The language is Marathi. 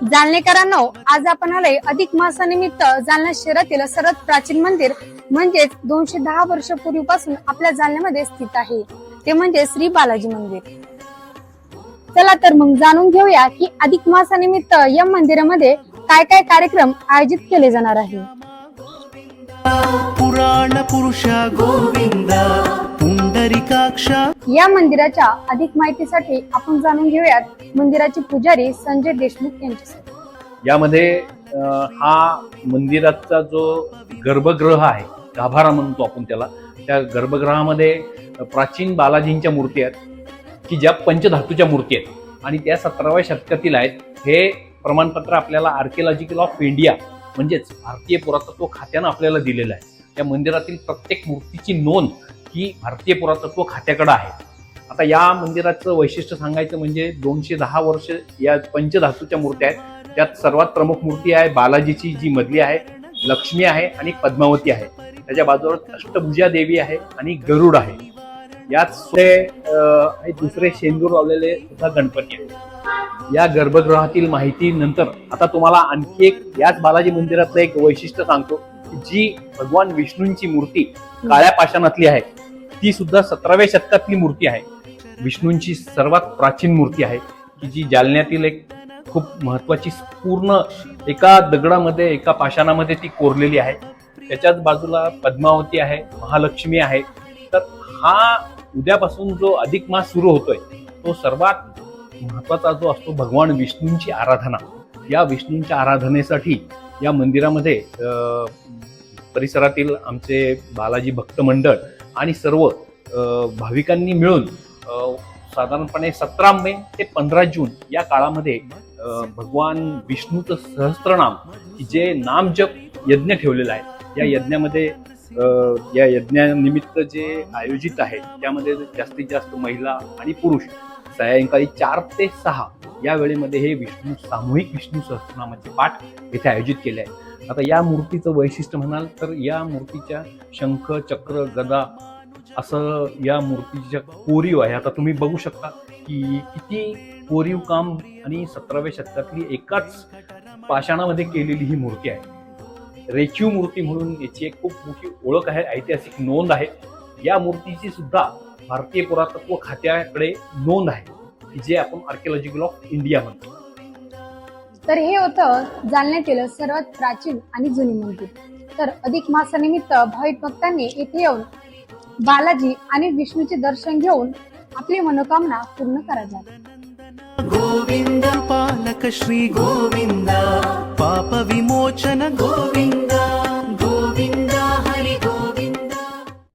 जालनेकरांनो, आज आपण आलोय अधिक मासानिमित्त जालना शहरातील सर्वात प्राचीन मंदिर म्हणजेच 210 वर्षापूर्वीपासून आपल्या जालन्यामध्ये स्थित आहे, ते म्हणजे श्री बालाजी मंदिर। चला तर मग जाणून घेऊया की अधिक मासानिमित्त या मंदिरामध्ये काय काय कार्यक्रम आयोजित केले जाणार आहे। पुराण पुरुषा गोविंदा पुंडरीकाक्षा। या मंदिराच्या अधिक माहितीसाठी आपण जाणून घेऊयात मंदिराचे पुजारी संजय देशमुख यांच्यासाठी। यामध्ये हा मंदिराचा जो गर्भगृह आहे, गाभारा म्हणतो आपण त्याला, त्या गर्भगृहामध्ये प्राचीन बालाजींच्या मूर्ती आहेत की ज्या पंचधातूच्या मूर्ती आहेत आणि त्या 17व्या शतकातील आहेत। हे प्रमाणपत्र आपल्याला आर्किओलॉजिकल ऑफ इंडिया म्हणजेच भारतीय पुरातत्व खात्यानं आपल्याला दिलेलं आहे। त्या मंदिरातील प्रत्येक मूर्तीची नोंद ही भारतीय पुरातत्व खात्याकडे आहे। आता या मंदिराचं वैशिष्ट्य सांगायचं म्हणजे 210 वर्ष या पंचधातूच्या मूर्त्या आहेत। त्यात सर्वात प्रमुख मूर्ती आहे बालाजीची, जी मधली आहे, लक्ष्मी आहे आणि पद्मावती आहे। त्याच्या बाजूवर अष्टभुजा देवी आहे आणि गरुड आहे। याच दुसरे शेंदूर लावलेले सुद्धा गणपती आहे। या गर्भगृहातील माहिती नंतर आता तुम्हाला आणखी एक याच बालाजी मंदिरातलं एक वैशिष्ट्य सांगतो, जी भगवान विष्णूंची मूर्ती काळ्या पाषाणातली आहे, ती सुद्धा 17व्या शतकातली मूर्ती आहे। विष्णूंची सर्वात प्राचीन मूर्ती आहे की जी जालन्यातील एक खूप महत्वाची, पूर्ण एका दगडामध्ये, एका पाषाणामध्ये ती कोरलेली आहे। त्याच्याच बाजूला पद्मावती आहे, महालक्ष्मी आहे। तर हा उद्यापासून जो अधिक मास सुरू होतोय तो सर्वात महत्वाचा जो असतो भगवान विष्णूंची आराधना। या विष्णूंच्या आराधनेसाठी या मंदिरामध्ये परिसरातील आमचे बालाजी भक्त मंडळ आणि सर्व भाविकांनी मिळून साधारणपणे 17 मे ते 15 जून या काळामध्ये भगवान विष्णूचं सहस्त्रनाम जे नामजप यज्ञ ठेवलेला आहे। या यज्ञामध्ये या यज्ञानिमित्त जे आयोजित आहे त्यामध्ये जास्तीत जास्त महिला आणि पुरुष सायंकाळी 4 ते 6 या वेळेमध्ये हे विष्णू सामूहिक विष्णू सहस्त्रनामाचे पाठ इथे आयोजित केले आहे। आता या मूर्तीचं वैशिष्ट्य म्हणाल तर या मूर्तीच्या शंख, चक्र, गदा असं या मूर्तीच्या कोरीव आहे। आता तुम्ही बघू शकता की किती कोरीव काम आणि 17व्या शतकातली एकाच पाषाणामध्ये केलेली ही मूर्ती आहे। रेखीव मूर्ती म्हणून याची एक खूप मोठी ओळख आहे, ऐतिहासिक नोंद आहे। या मूर्तीची सुद्धा भारतीय पुरातत्व खात्याकडे नोंद आहे, जे आपण आर्किओलॉजिकल ऑफ इंडिया म्हणतो। तर हे होतं जालन्यातील सर्वात प्राचीन आणि जुनी मंदिर। तर अधिक मासानिमित्त भाविक भक्तांनी इथे येऊन बालाजी आणि विष्णूचे दर्शन घेऊन आपली मनोकामना पूर्ण करायची। गोविंद पालक श्री गोविंद पाप विमोचन गोविंद।